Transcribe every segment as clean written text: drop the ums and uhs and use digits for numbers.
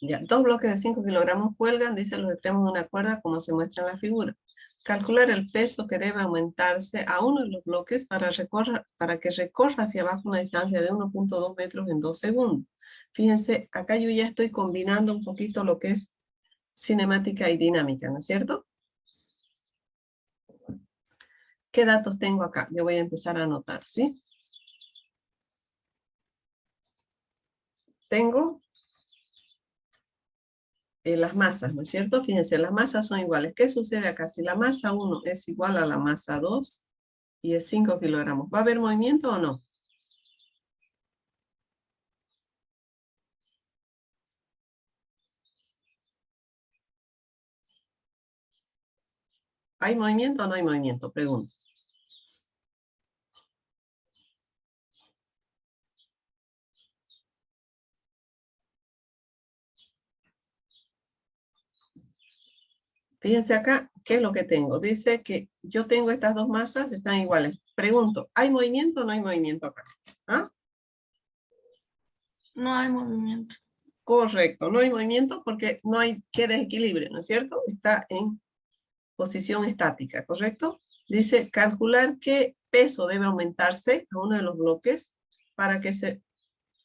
Ya, dos bloques de 5 kilogramos cuelgan, dice los extremos de una cuerda, como se muestra en la figura. Calcular el peso que debe aumentarse a uno de los bloques para que recorra hacia abajo una distancia de 1.2 metros en 2 segundos. Fíjense, acá yo ya estoy combinando un poquito lo que es cinemática y dinámica, ¿no es cierto? ¿Qué datos tengo acá? Yo voy a empezar a anotar, ¿sí? Tengo las masas, ¿no es cierto? Fíjense, las masas son iguales. ¿Qué sucede acá? Si la masa 1 es igual a la masa 2 y es 5 kilogramos, ¿va a haber movimiento o no? ¿Hay movimiento o no hay movimiento? Pregunto. Fíjense acá, ¿qué es lo que tengo? Dice que yo tengo estas dos masas, están iguales. Pregunto, ¿hay movimiento o no hay movimiento acá? ¿Ah? No hay movimiento. Correcto, no hay movimiento porque no hay que desequilibrio, ¿no es cierto? Está en posición estática, ¿correcto? Dice, calcular qué peso debe aumentarse a uno de los bloques para que se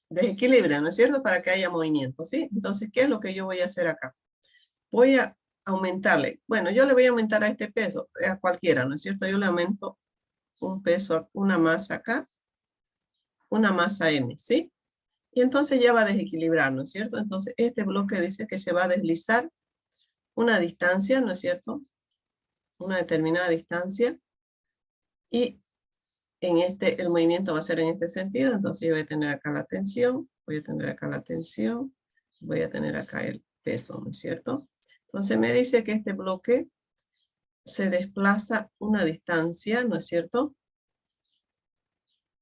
desequilibre, ¿no es cierto? Para que haya movimiento, ¿sí? Entonces, ¿qué es lo que yo voy a hacer acá? Voy a aumentarle. Bueno, yo le voy a aumentar a este peso, a cualquiera, ¿no es cierto? Yo le aumento un peso, una masa acá, una masa M, ¿sí? Y entonces ya va a desequilibrar, ¿no es cierto? Entonces, este bloque dice que se va a deslizar una distancia, ¿no es cierto? Una determinada distancia. Y en el movimiento va a ser en este sentido. Entonces yo voy a tener acá la tensión, voy a tener acá la tensión, voy a tener acá el peso, ¿no es cierto? Entonces me dice que este bloque se desplaza una distancia, ¿no es cierto?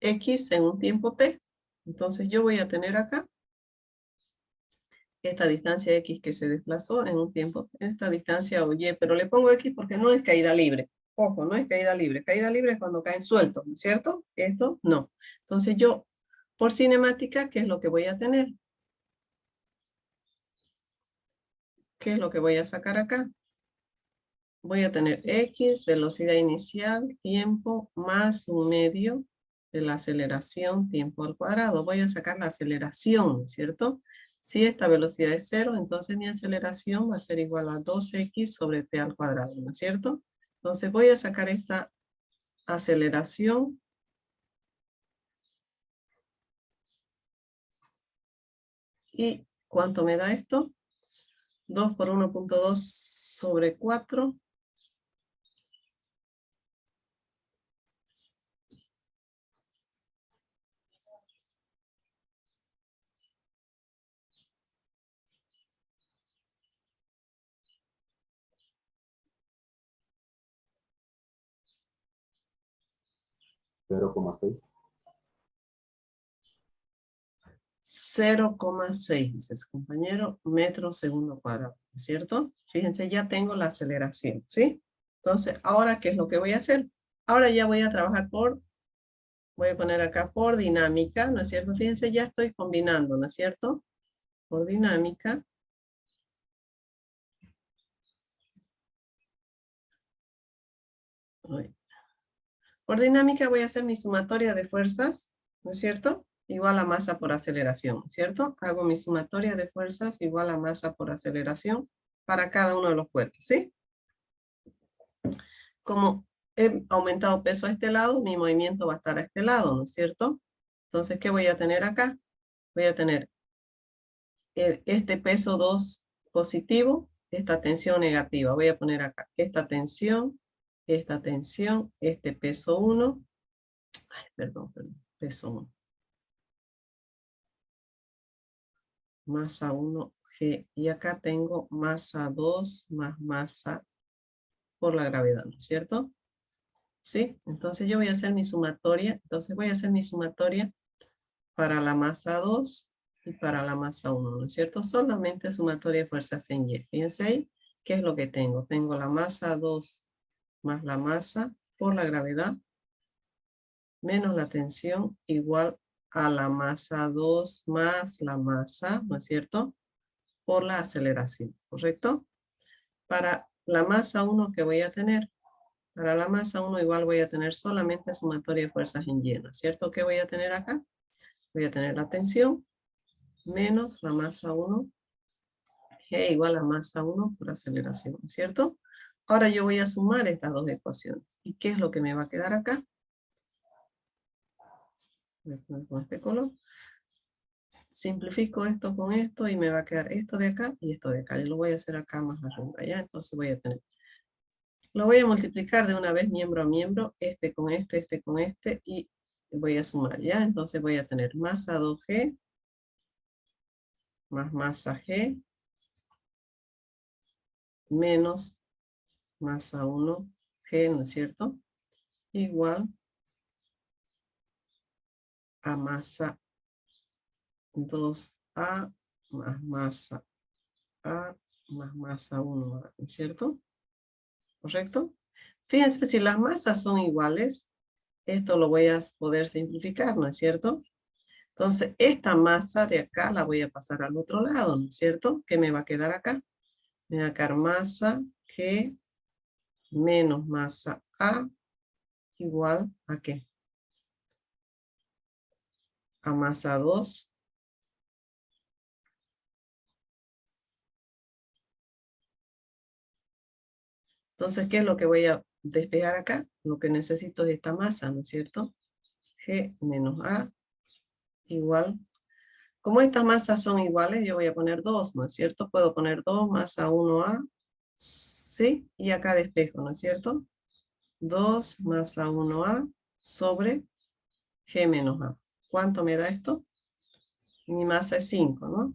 X en un tiempo t. Entonces yo voy a tener acá esta distancia X que se desplazó en un tiempo, esta distancia o Y, pero le pongo X porque no es caída libre. Ojo, no es caída libre. Caída libre es cuando caen sueltos, ¿no es cierto? Esto no. Entonces yo, por cinemática, ¿qué es lo que voy a tener? ¿Qué es lo que voy a sacar acá? Voy a tener X, velocidad inicial, tiempo, más un medio de la aceleración, tiempo al cuadrado. Voy a sacar la aceleración, ¿cierto? Si esta velocidad es 0, entonces mi aceleración va a ser igual a 2x sobre t al cuadrado, ¿no es cierto? Entonces voy a sacar esta aceleración. ¿Y cuánto me da esto? 2 por 1.2 sobre 4. 0,6. 0,6, dice su compañero, metros segundo cuadrado, ¿no es cierto? Fíjense, ya tengo la aceleración, ¿sí? Entonces, ¿ahora qué es lo que voy a hacer? Ahora ya voy a trabajar voy a poner acá por dinámica, ¿no es cierto? Fíjense, ya estoy combinando, ¿no es cierto? Por dinámica. Por dinámica voy a hacer mi sumatoria de fuerzas, ¿no es cierto? Igual a masa por aceleración, ¿cierto? Hago mi sumatoria de fuerzas igual a masa por aceleración para cada uno de los cuerpos, ¿sí? Como he aumentado peso a este lado, mi movimiento va a estar a este lado, ¿no es cierto? Entonces, ¿qué voy a tener acá? Voy a tener este peso 2 positivo, esta tensión negativa. Voy a poner acá esta tensión, este peso 1, perdón, peso 1. Masa 1, G. Y acá tengo masa 2 más masa por la gravedad, ¿no es cierto? ¿Sí? Entonces yo voy a hacer mi sumatoria. Entonces voy a hacer mi sumatoria para la masa 2 y para la masa 1, ¿no es cierto? Solamente sumatoria de fuerzas en Y. Fíjense ahí, ¿qué es lo que tengo? Tengo la masa 2 más la masa por la gravedad menos la tensión igual a la masa 2 más la masa, ¿no es cierto? por la aceleración, ¿correcto? Para la masa 1 que voy a tener, para la masa 1 igual voy a tener solamente sumatoria de fuerzas en lleno, ¿cierto? ¿Qué voy a tener acá? Voy a tener la tensión menos la masa 1, G igual a masa 1 por aceleración, ¿cierto? Ahora yo voy a sumar estas dos ecuaciones. ¿Y qué es lo que me va a quedar acá? Voy a poner con este color. Simplifico esto con esto y me va a quedar esto de acá y esto de acá. Yo lo voy a hacer acá más arriba, ¿ya? Entonces voy a tener... Lo voy a multiplicar de una vez miembro a miembro, este con este, y voy a sumar, ¿ya? Entonces voy a tener masa 2G más masa G menos masa 1G, ¿no es cierto? Igual a masa 2A más masa A más masa 1A, ¿no es cierto? ¿Correcto? Fíjense, si las masas son iguales, esto lo voy a poder simplificar, ¿no es cierto? Entonces, esta masa de acá la voy a pasar al otro lado, ¿no es cierto? ¿Qué me va a quedar acá? Me va a quedar masa G menos masa A igual a ¿qué? A masa 2. Entonces, ¿qué es lo que voy a despejar acá? Lo que necesito es esta masa, ¿no es cierto? G menos A igual. Como estas masas son iguales, yo voy a poner 2, ¿no es cierto? Puedo poner 2 masa 1A, ¿sí? Y acá despejo, ¿no es cierto? 2 masa 1A sobre G menos A. ¿Cuánto me da esto? Mi masa es 5, ¿no?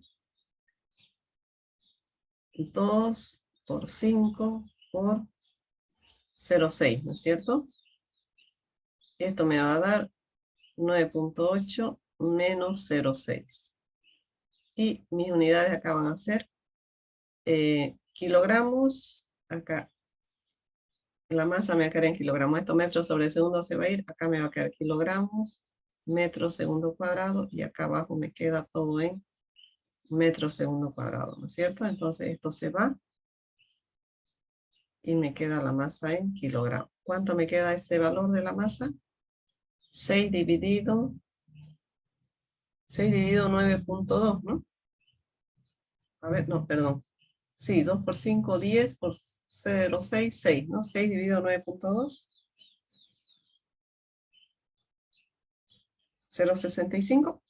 2 por 5 por 0,6, ¿no es cierto? Esto me va a dar 9.8 menos 0,6. Y mis unidades acá van a ser kilogramos. Acá la masa me va a quedar en kilogramos. Esto metros sobre segundo se va a ir. Acá me va a quedar kilogramos, metros segundo cuadrado. Y acá abajo me queda todo en metros segundo cuadrado, ¿no es cierto? Entonces esto se va. Y me queda la masa en kilogramos. ¿Cuánto me queda ese valor de la masa? 6 dividido 9.2, ¿no? A ver, no, perdón. Sí, 2 por 5, 10 por 0,6, 6, ¿no? 6 dividido 9.2. 0,65.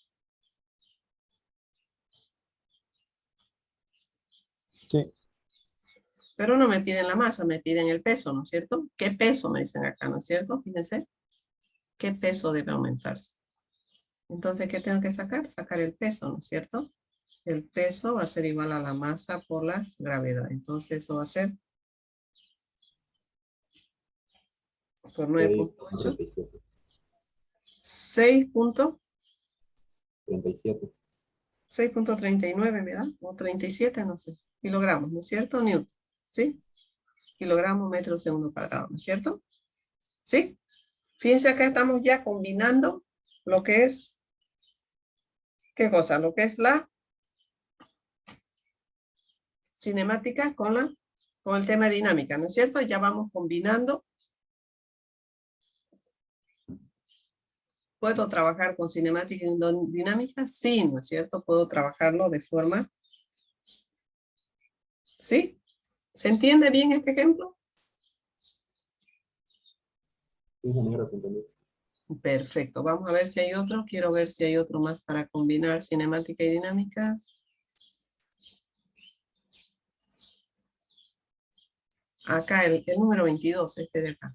Sí. Pero no me piden la masa, me piden el peso, ¿no es cierto? ¿Qué peso me dicen acá, no es cierto? Fíjense. ¿Qué peso debe aumentarse? Entonces, ¿qué tengo que sacar? Sacar el peso, ¿no es cierto? El peso va a ser igual a la masa por la gravedad. Entonces, eso va a ser por 9.8. 37. 6.39, ¿verdad? O 37, no sé. Kilogramos, ¿no es cierto? Newton, ¿sí? Kilogramos metro segundo cuadrado, ¿no es cierto? ¿Sí? Fíjense, acá estamos ya combinando lo que es, ¿qué cosa? Lo que es la cinemática con el tema de dinámica, ¿no es cierto? Ya vamos combinando. ¿Puedo trabajar con cinemática y dinámica? Sí, ¿no es cierto? Puedo trabajarlo de forma... ¿Sí? ¿Se entiende bien este ejemplo? Sí, ingeniero, se entendió. Perfecto. Vamos a ver si hay otro. Quiero ver si hay otro más para combinar cinemática y dinámica. Acá el número 22, este de acá.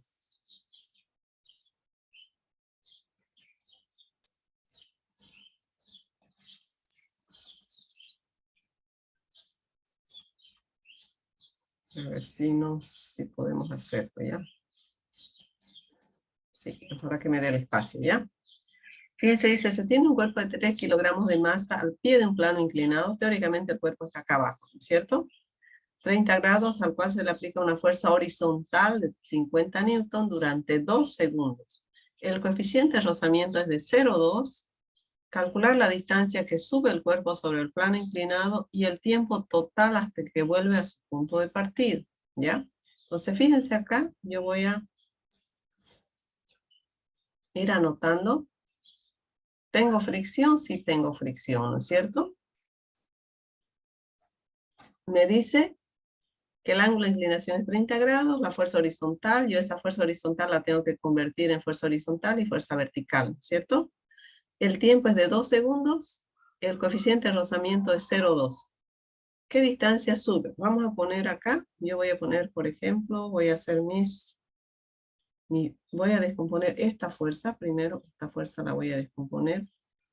A ver si podemos hacerlo, ¿ya? Sí, ojalá que me dé el espacio, ¿ya? Fíjense, dice, se tiene un cuerpo de 3 kilogramos de masa al pie de un plano inclinado. Teóricamente el cuerpo está acá abajo, ¿no es cierto? 30 grados al cual se le aplica una fuerza horizontal de 50 newton durante 2 segundos. El coeficiente de rozamiento es de 0,2 calcular la distancia que sube el cuerpo sobre el plano inclinado y el tiempo total hasta que vuelve a su punto de partida, ¿ya? Entonces, fíjense acá, yo voy a ir anotando. ¿Tengo fricción? Sí tengo fricción, ¿no es cierto? Me dice que el ángulo de inclinación es 30 grados, la fuerza horizontal, yo esa fuerza horizontal la tengo que convertir en fuerza horizontal y fuerza vertical, ¿cierto? El tiempo es de 2 segundos, el coeficiente de rozamiento es 0,2. ¿Qué distancia sube? Vamos a poner acá, yo voy a poner, por ejemplo, voy a hacer voy a descomponer esta fuerza, primero esta fuerza la voy a descomponer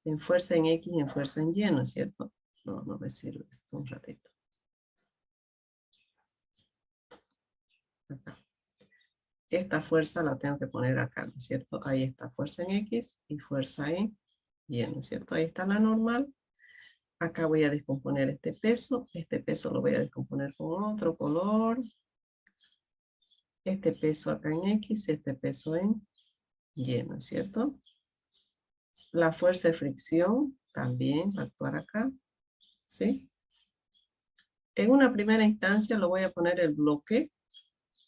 en fuerza en X y en fuerza en Y, ¿no es cierto? No me sirve esto un ratito. Acá. Esta fuerza la tengo que poner acá, ¿no es cierto? Ahí está fuerza en X y fuerza en Y, ¿no es cierto? Ahí está la normal. Acá voy a descomponer este peso lo voy a descomponer con otro color. Este peso acá en X, este peso en Y, ¿no es cierto? La fuerza de fricción también va a actuar acá, ¿sí? En una primera instancia lo voy a poner el bloque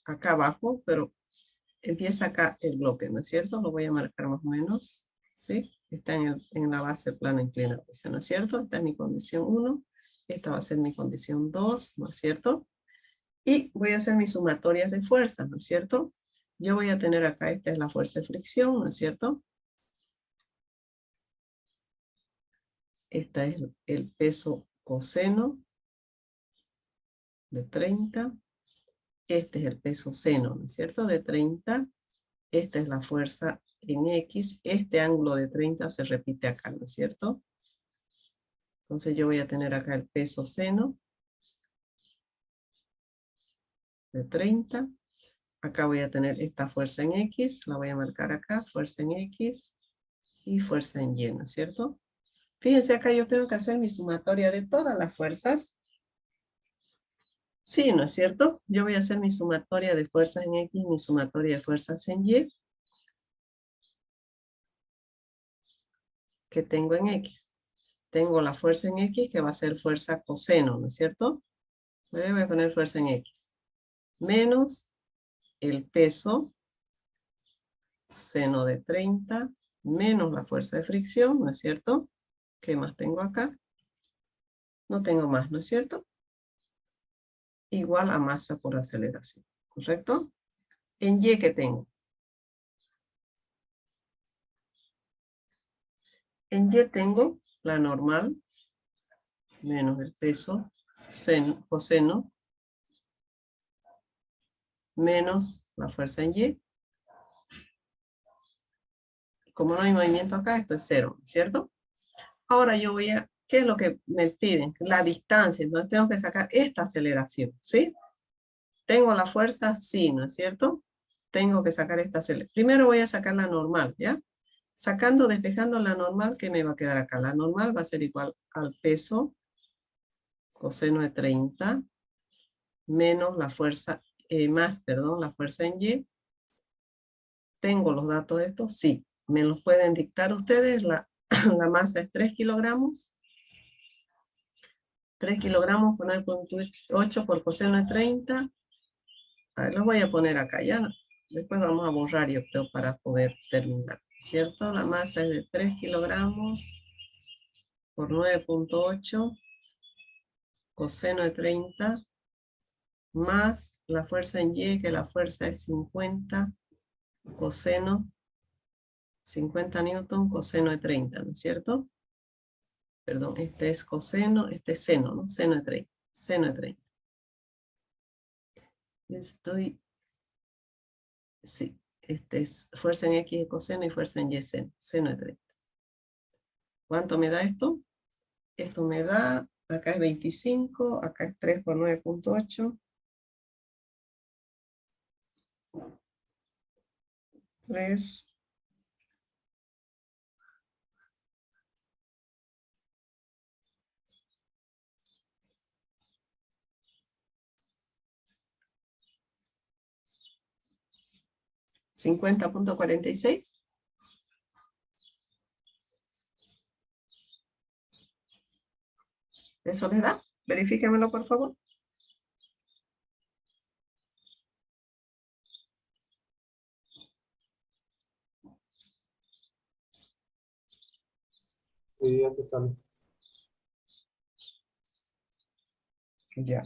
acá abajo, pero empieza acá el bloque, ¿no es cierto? Lo voy a marcar más o menos, ¿sí? Está en la base del plano inclinado, ¿no es cierto? Esta es mi condición 1, esta va a ser mi condición 2, ¿no es cierto? Y voy a hacer mis sumatorias de fuerzas, ¿no es cierto? Yo voy a tener acá, esta es la fuerza de fricción, ¿no es cierto? Esta es el peso coseno de 30. Este es el peso seno, ¿no es cierto? De 30. Esta es la fuerza en X. Este ángulo de 30 se repite acá, ¿no es cierto? Entonces yo voy a tener acá el peso seno de 30. Acá voy a tener esta fuerza en X. La voy a marcar acá. Fuerza en X y fuerza en Y, ¿no es cierto? Fíjense acá, yo tengo que hacer mi sumatoria de todas las fuerzas. Sí, ¿no es cierto? Yo voy a hacer mi sumatoria de fuerzas en X, mi sumatoria de fuerzas en Y, que tengo en X. Tengo la fuerza en X, que va a ser fuerza coseno, ¿no es cierto? Voy a poner fuerza en X. Menos el peso, seno de 30, menos la fuerza de fricción, ¿no es cierto? ¿Qué más tengo acá? No tengo más, ¿no es cierto? Igual a masa por aceleración, ¿correcto? En Y, ¿qué tengo? En Y tengo la normal, menos el peso, coseno, menos la fuerza en Y. Como no hay movimiento acá, esto es 0, ¿cierto? Ahora yo voy a, ¿qué es lo que me piden? La distancia, entonces tengo que sacar esta aceleración, ¿sí? ¿Tengo la fuerza? Sí, ¿no es cierto? Tengo que sacar esta aceleración. Primero voy a sacar la normal, ¿ya? Sacando, despejando la normal, ¿qué me va a quedar acá? La normal va a ser igual al peso coseno de 30 menos la fuerza, la fuerza en Y. ¿Tengo los datos de esto? Sí. ¿Me los pueden dictar ustedes? La masa es 3 kilogramos. 3 kilogramos por 9,8 por coseno de 30. A ver, los voy a poner acá ya. Después vamos a borrar, yo creo, para poder terminar. ¿Cierto? La masa es de 3 kilogramos por 9,8 coseno de 30 más la fuerza en Y, que la fuerza es 50 coseno, 50 newton coseno de 30, ¿no es cierto? Perdón, este es coseno, este es seno, ¿no? Seno de 30. Seno de 30. Sí, este es fuerza en X de coseno y fuerza en Y seno, seno de 30. ¿Cuánto me da esto? Esto me da, acá es 25, acá es 3 por 9,8. 3. 50,46. ¿Eso les da? Verifíquenmelo, por favor. Sí, ya se sale. Ya.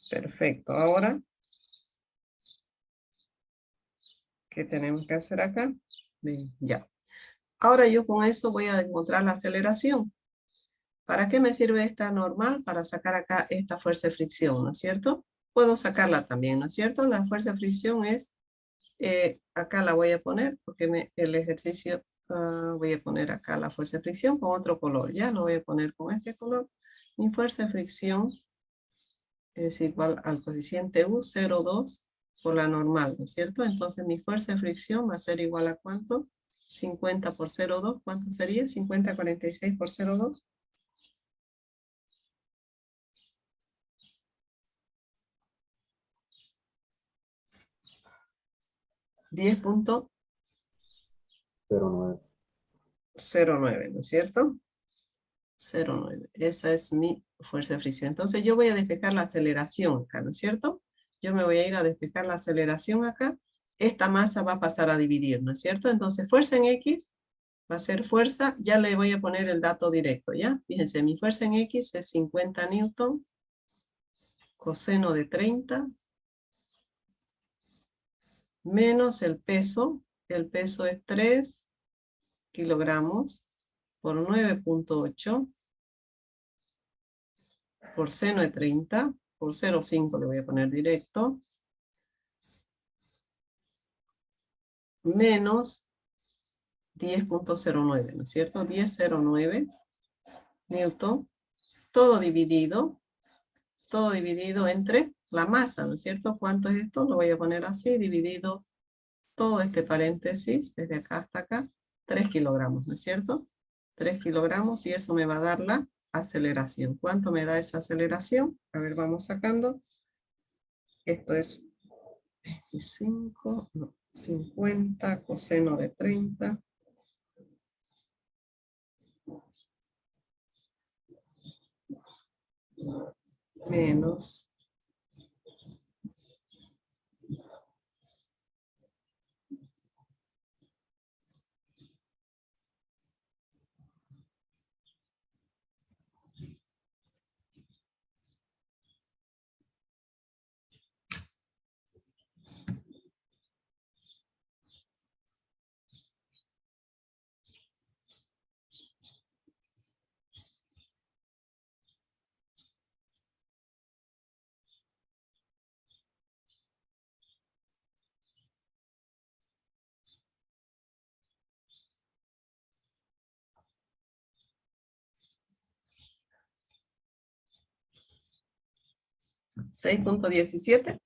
Perfecto. Ahora, ¿qué tenemos que hacer acá? Bien, ya. Ahora yo con eso voy a encontrar la aceleración. ¿Para qué me sirve esta normal? Para sacar acá esta fuerza de fricción, ¿no es cierto? Puedo sacarla también, ¿no es cierto? La fuerza de fricción es, acá la voy a poner, porque el ejercicio, voy a poner acá la fuerza de fricción con otro color. Ya lo voy a poner con este color. Mi fuerza de fricción es igual al coeficiente U, 0,2 por la normal, ¿no es cierto? Entonces mi fuerza de fricción va a ser igual a ¿cuánto? 50 por 0,2, ¿cuánto sería? 50,46 por 0,2. 10,09, 09. ¿no es cierto? 0,9. Esa es mi fuerza de fricción. Entonces yo voy a despejar la aceleración acá, ¿no es cierto? Yo me voy a ir a despejar la aceleración acá. Esta masa va a pasar a dividir, ¿no es cierto? Entonces fuerza en X va a ser fuerza. Ya le voy a poner el dato directo, ¿ya? Fíjense, mi fuerza en X es 50 newton coseno de 30 menos el peso. El peso es 3 kilogramos por 9,8 por seno de 30, por 0,5 le voy a poner directo, menos 10,09, ¿no es cierto? 10,09 newton, todo dividido entre la masa, ¿no es cierto? ¿Cuánto es esto? Lo voy a poner así, dividido todo este paréntesis, desde acá hasta acá, 3 kilogramos, ¿no es cierto? 3 kilogramos y eso me va a dar la aceleración. ¿Cuánto me da esa aceleración? A ver, vamos sacando. Esto es 25, no, 50 coseno de 30 menos 6,17.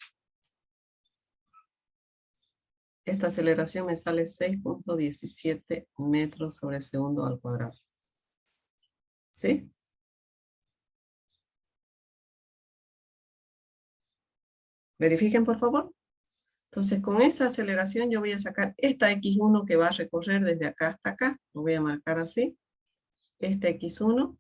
Esta aceleración me sale 6,17 metros sobre segundo al cuadrado. ¿Sí? Verifiquen, por favor. Entonces, con esa aceleración yo voy a sacar esta X1 que va a recorrer desde acá hasta acá. Lo voy a marcar así. Esta X1.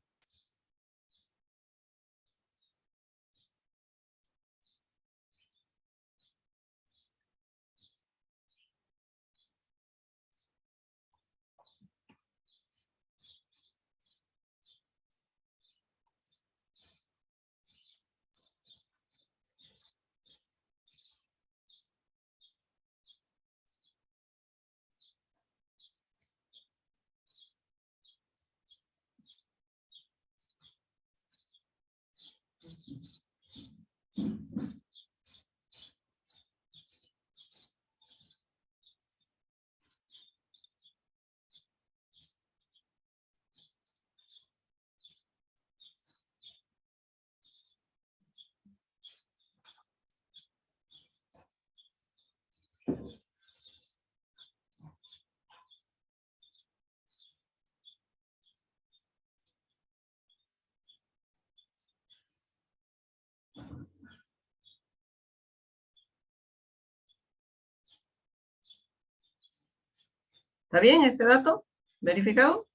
¿Está bien ese dato? ¿Verificado?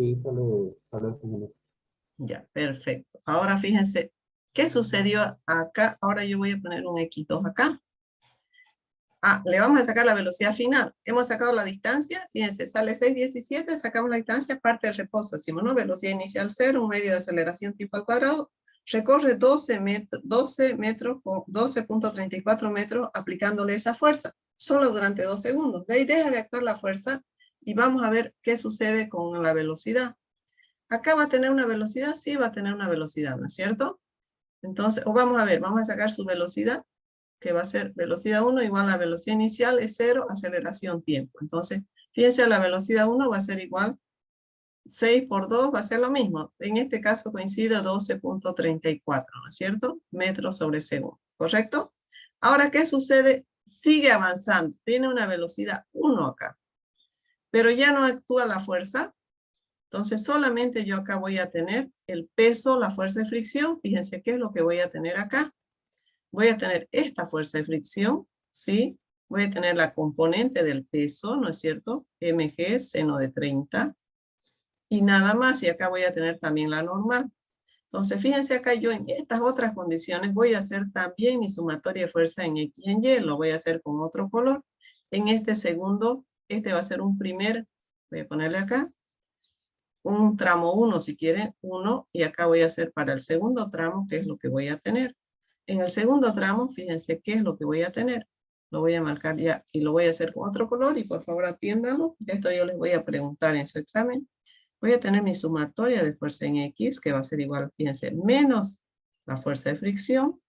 Sí, sale 6 minutos. Ya, perfecto. Ahora fíjense, ¿qué sucedió acá? Ahora yo voy a poner un X2 acá. Ah, le vamos a sacar la velocidad final. Hemos sacado la distancia, fíjense, sale 6,17, sacamos la distancia, parte del reposo, decimos, ¿no? Velocidad inicial 0, un medio de aceleración tiempo al cuadrado, recorre 12 metros con 12,34 metros aplicándole esa fuerza, solo durante 2 segundos. De ahí deja de actuar la fuerza y vamos a ver qué sucede con la velocidad. Acá va a tener una velocidad, sí va a tener una velocidad, ¿no es cierto? Entonces, o vamos a ver, vamos a sacar su velocidad, que va a ser velocidad 1 igual a la velocidad inicial es 0, aceleración tiempo. Entonces, fíjense, la velocidad 1 va a ser igual 6 por 2 va a ser lo mismo. En este caso coincide 12,34, ¿no es cierto? Metros sobre segundo, ¿correcto? Ahora, ¿qué sucede? Sigue avanzando, tiene una velocidad 1 acá, pero ya no actúa la fuerza. Entonces, solamente yo acá voy a tener el peso, la fuerza de fricción. Fíjense qué es lo que voy a tener acá. Voy a tener esta fuerza de fricción, ¿sí? Voy a tener la componente del peso, ¿no es cierto? mg, seno de 30. Y nada más, y acá voy a tener también la normal. Entonces, fíjense acá yo en estas otras condiciones voy a hacer también mi sumatoria de fuerza en X y en Y. Lo voy a hacer con otro color. En este segundo, este va a ser un primer, voy a ponerle acá, un tramo 1 si quieren, 1, y acá voy a hacer para el segundo tramo, que es lo que voy a tener. En el segundo tramo, fíjense qué es lo que voy a tener. Lo voy a marcar ya y lo voy a hacer con otro color y por favor atiéndanlo. Esto yo les voy a preguntar en su examen. Voy a tener mi sumatoria de fuerza en X, que va a ser igual, fíjense, menos la fuerza de fricción,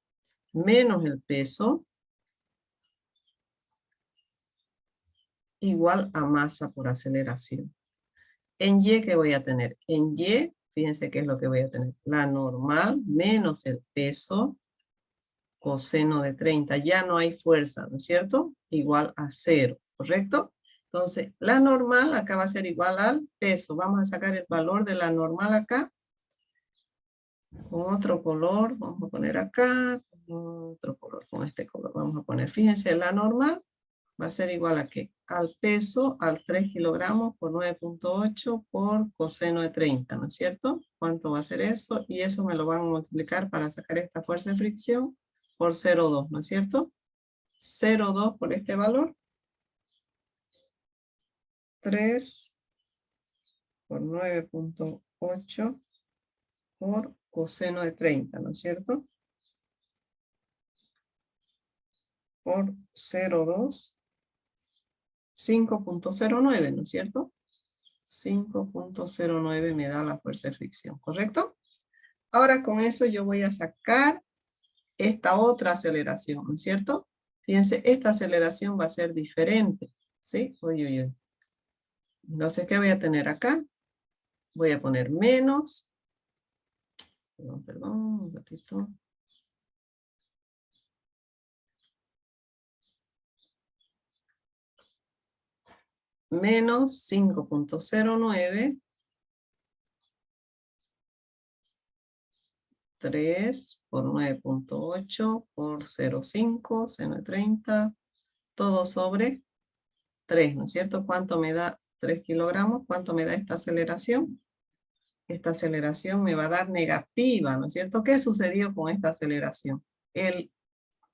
menos el peso, igual a masa por aceleración. En Y, ¿qué voy a tener? En Y, fíjense qué es lo que voy a tener. La normal menos el peso, coseno de 30. Ya no hay fuerza, ¿no es cierto? Igual a 0, ¿correcto? Entonces, la normal acá va a ser igual al peso. Vamos a sacar el valor de la normal acá. Con otro color, vamos a poner acá. Con otro color, con este color. Vamos a poner, fíjense, la normal va a ser igual a ¿qué? Al peso, al 3 kilogramos por 9,8 por coseno de 30, ¿no es cierto? ¿Cuánto va a ser eso? Y eso me lo van a multiplicar para sacar esta fuerza de fricción por 0,2, ¿no es cierto? 0,2 por este valor. 3 por 9,8 por coseno de 30, ¿no es cierto? Por 0,2. 5,09, ¿no es cierto? 5,09 me da la fuerza de fricción, ¿correcto? Ahora con eso yo voy a sacar esta otra aceleración, ¿no es cierto? Fíjense, esta aceleración va a ser diferente, ¿sí? Uy, uy, uy. Entonces, ¿qué voy a tener acá? Voy a poner menos, perdón, un ratito. Menos 5,09. 3 por 9,8 por 0,5, seno de 30, todo sobre 3, ¿no es cierto? ¿Cuánto me da 3 kilogramos? ¿Cuánto me da esta aceleración? Esta aceleración me va a dar negativa, ¿no es cierto? ¿Qué sucedió con esta aceleración? El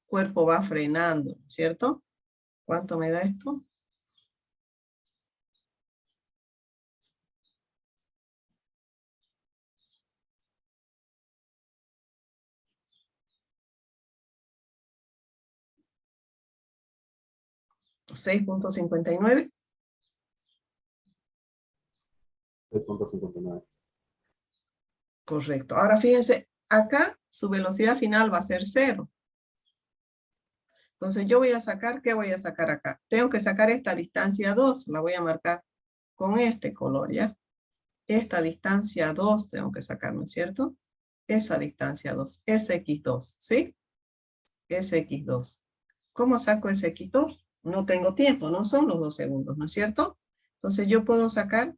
cuerpo va frenando, ¿no es cierto? ¿Cuánto me da esto? ¿6,59? 6,59. Correcto. Ahora fíjense, acá su velocidad final va a ser 0. Entonces yo voy a sacar, ¿qué voy a sacar acá? Tengo que sacar esta distancia 2, la voy a marcar con este color, ¿ya? Esta distancia 2 tengo que sacar, ¿no es cierto? Esa distancia 2, SX2, ¿sí? SX2. ¿Cómo saco SX2? No tengo tiempo, no son los 2 segundos, ¿no es cierto? Entonces yo puedo sacar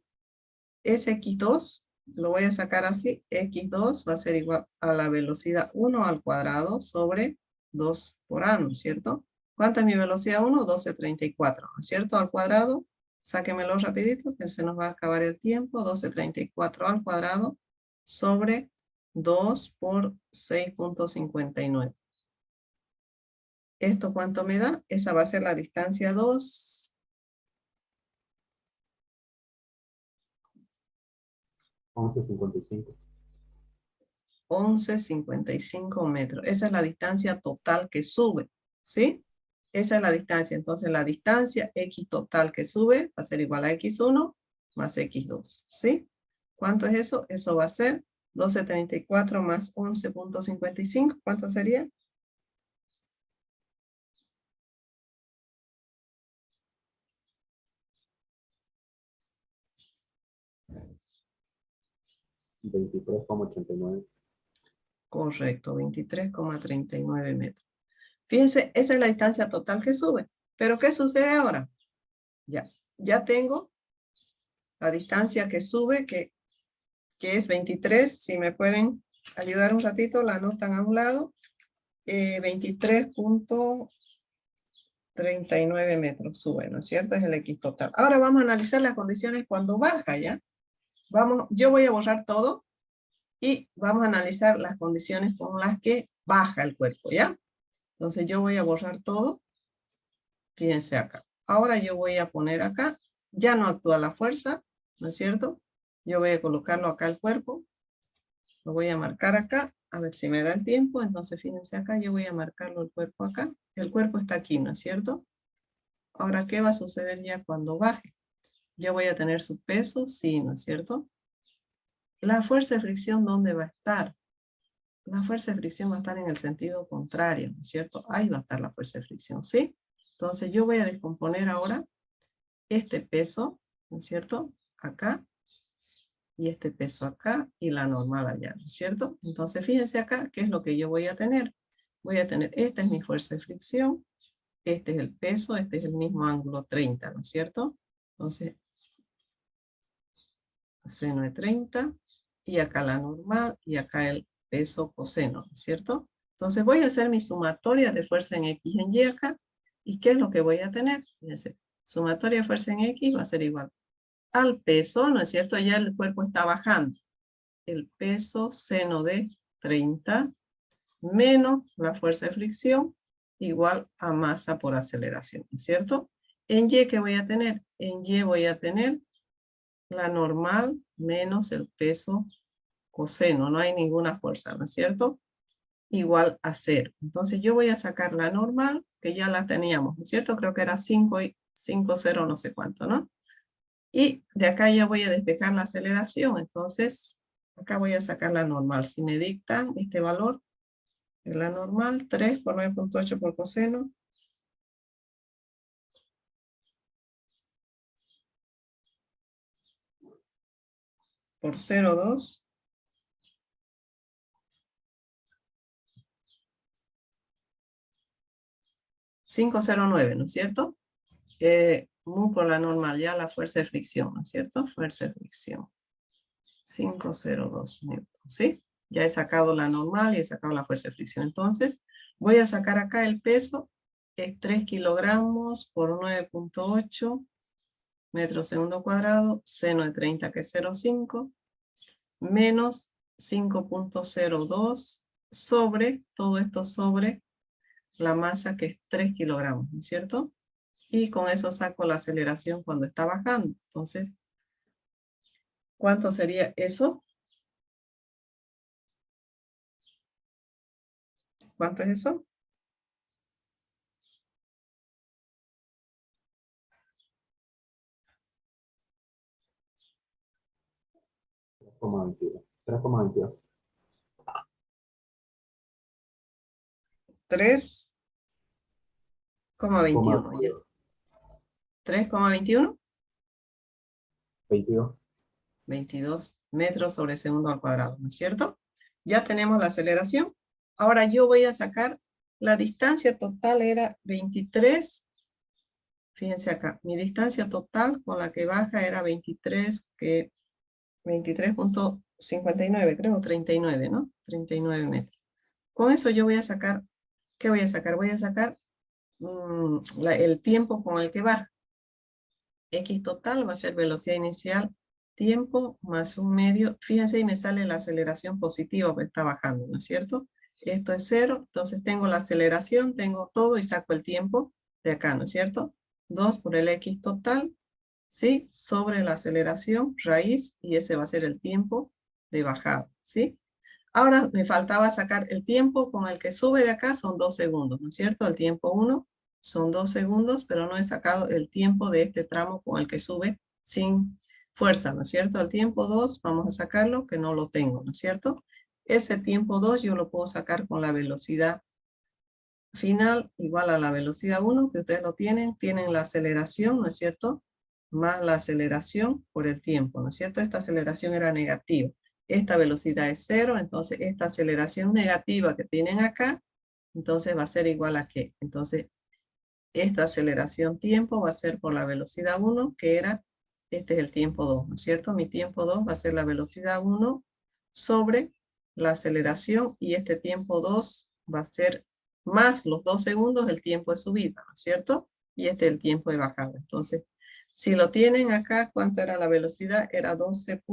SX2, lo voy a sacar así, X2 va a ser igual a la velocidad 1 al cuadrado sobre 2 por A, ¿no es cierto? ¿Cuánta es mi velocidad 1? 12,34, ¿no es cierto? Al cuadrado Sáquemelo rapidito, que se nos va a acabar el tiempo. 1234 al cuadrado sobre 2 por 6.59. ¿Esto cuánto me da? Esa va a ser la distancia 2. 11.55. 11.55 metros. Esa es la distancia total que sube, ¿sí? Esa es la distancia. Entonces la distancia X total que sube va a ser igual a X1 más X2, ¿sí? ¿Cuánto es eso? Eso va a ser 1234 más 11.55. ¿Cuánto sería? 23,89. Correcto, 23,39 metros. Fíjense, esa es la distancia total que sube. ¿Pero qué sucede ahora? Ya tengo la distancia que sube, que es 23. Si me pueden ayudar un ratito, la anotan a un lado. 23.39 metros sube, ¿no es cierto? Es el X total. Ahora vamos a analizar las condiciones cuando baja, ¿ya? Yo voy a borrar todo y vamos a analizar las condiciones con las que baja el cuerpo, ¿ya? Entonces yo voy a borrar todo. Fíjense acá. Ahora yo voy a poner acá, ya no actúa la fuerza, ¿no es cierto? Yo voy a colocarlo acá el cuerpo. Lo voy a marcar acá, a ver si me da el tiempo. Entonces fíjense acá, yo voy a marcarlo el cuerpo acá. El cuerpo está aquí, ¿no es cierto? Ahora, ¿qué va a suceder ya cuando baje? Yo voy a tener su peso, sí, ¿no es cierto? La fuerza de fricción, ¿dónde va a estar? La fuerza de fricción va a estar en el sentido contrario, ¿no es cierto? Ahí va a estar la fuerza de fricción, ¿sí? Entonces yo voy a descomponer ahora este peso, ¿no es cierto? Acá, y este peso acá, y la normal allá, ¿no es cierto? Entonces fíjense acá, ¿qué es lo que yo voy a tener? Voy a tener, esta es mi fuerza de fricción, este es el peso, este es el mismo ángulo 30, ¿no es cierto? Entonces, seno de 30, y acá la normal, y acá el peso coseno, ¿no es cierto? Entonces voy a hacer mi sumatoria de fuerza en X en Y acá, ¿y qué es lo que voy a tener? Fíjense, sumatoria de fuerza en X va a ser igual al peso, ¿no es cierto? Ya el cuerpo está bajando. El peso seno de 30 menos la fuerza de fricción igual a masa por aceleración, ¿no es cierto? En Y, ¿qué voy a tener? En Y voy a tener la normal menos el peso coseno. No hay ninguna fuerza, ¿no es cierto? Igual a 0. Entonces yo voy a sacar la normal, que ya la teníamos, ¿no es cierto? Creo que era 5 y 5, 0, no sé cuánto, ¿no? Y de acá ya voy a despejar la aceleración. Entonces, acá voy a sacar la normal. Si me dictan este valor, es la normal, 3 por 9.8 por coseno. Por 0,2. 509, ¿no es cierto? Mu por la normal, ya la fuerza de fricción, ¿no es cierto? Fuerza de fricción. 502 newton, ¿sí? Ya he sacado la normal y he sacado la fuerza de fricción. Entonces, voy a sacar acá el peso. Es 3 kilogramos por 9.8 metros segundo cuadrado. Seno de 30, que es 0,5. Menos 5.02 sobre, todo esto sobre la masa, que es 3 kilogramos, ¿no es cierto? Y con eso saco la aceleración cuando está bajando. Entonces, ¿cuánto sería eso? ¿Cuánto es eso? 3,22. 3,22. 3,21. ¿Ya? 3,21. 22. 22 metros sobre segundo al cuadrado, ¿no es cierto? Ya tenemos la aceleración. Ahora yo voy a sacar la distancia total, era 23. Fíjense acá, mi distancia total con la que baja era 23, que 23.59, creo, 39, ¿no? 39 metros. Con eso yo voy a sacar, ¿qué voy a sacar? Voy a sacar el tiempo con el que baja. X total va a ser velocidad inicial, tiempo más un medio. Fíjense, y me sale la aceleración positiva, porque está bajando, ¿no es cierto? Esto es 0, entonces tengo la aceleración, tengo todo y saco el tiempo de acá, ¿no es cierto? 2 por el X total, ¿sí? Sobre la aceleración, raíz, y ese va a ser el tiempo de bajada, ¿sí? Ahora me faltaba sacar el tiempo con el que sube de acá, son 2 segundos, ¿no es cierto? El tiempo 1 son 2 segundos, pero no he sacado el tiempo de este tramo con el que sube sin fuerza, ¿no es cierto? El tiempo 2, vamos a sacarlo, que no lo tengo, ¿no es cierto? Ese tiempo 2 yo lo puedo sacar con la velocidad final igual a la velocidad 1, que ustedes lo tienen la aceleración, ¿no es cierto? Más la aceleración por el tiempo, ¿no es cierto? Esta aceleración era negativa. Esta velocidad es 0, entonces esta aceleración negativa que tienen acá, entonces va a ser igual a ¿qué? Entonces, esta aceleración tiempo va a ser por la velocidad 1, que era, este es el tiempo 2, ¿no es cierto? Mi tiempo 2 va a ser la velocidad 1 sobre la aceleración, y este tiempo 2 va a ser más los 2 segundos el tiempo de subida, ¿no es cierto? Y este es el tiempo de bajada. Entonces, si lo tienen acá, ¿cuánto era la velocidad? Era 12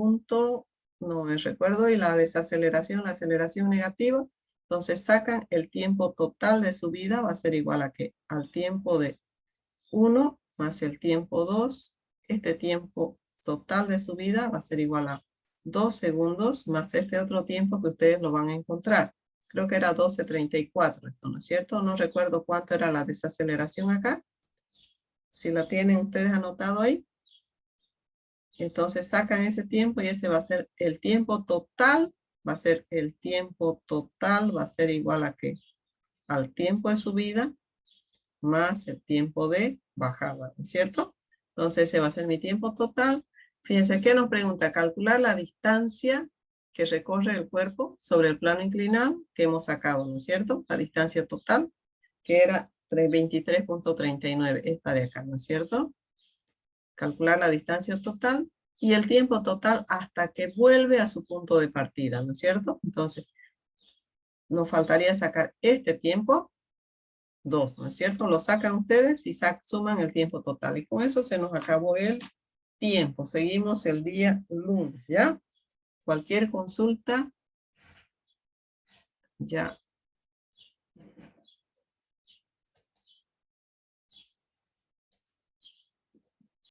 no me recuerdo, y la desaceleración, la aceleración negativa, entonces sacan el tiempo total de subida, va a ser igual a ¿qué? Al tiempo de 1 más el tiempo 2, este tiempo total de subida va a ser igual a 2 segundos más este otro tiempo que ustedes lo van a encontrar. Creo que era 12:34, esto, ¿no es cierto? No recuerdo cuánto era la desaceleración acá. Si la tienen ustedes anotado ahí. Entonces sacan ese tiempo y ese va a ser el tiempo total. Va a ser el tiempo total, va a ser igual a ¿qué? Al tiempo de subida más el tiempo de bajada, ¿no es cierto? Entonces ese va a ser mi tiempo total. Fíjense que nos pregunta, calcular la distancia que recorre el cuerpo sobre el plano inclinado que hemos sacado, ¿no es cierto? La distancia total, que era 23.39, esta de acá, ¿no es cierto? Calcular la distancia total y el tiempo total hasta que vuelve a su punto de partida, ¿no es cierto? Entonces, nos faltaría sacar este tiempo, 2, ¿no es cierto? Lo sacan ustedes y suman el tiempo total. Y con eso se nos acabó el tiempo. Seguimos el día lunes, ¿ya? Cualquier consulta, ya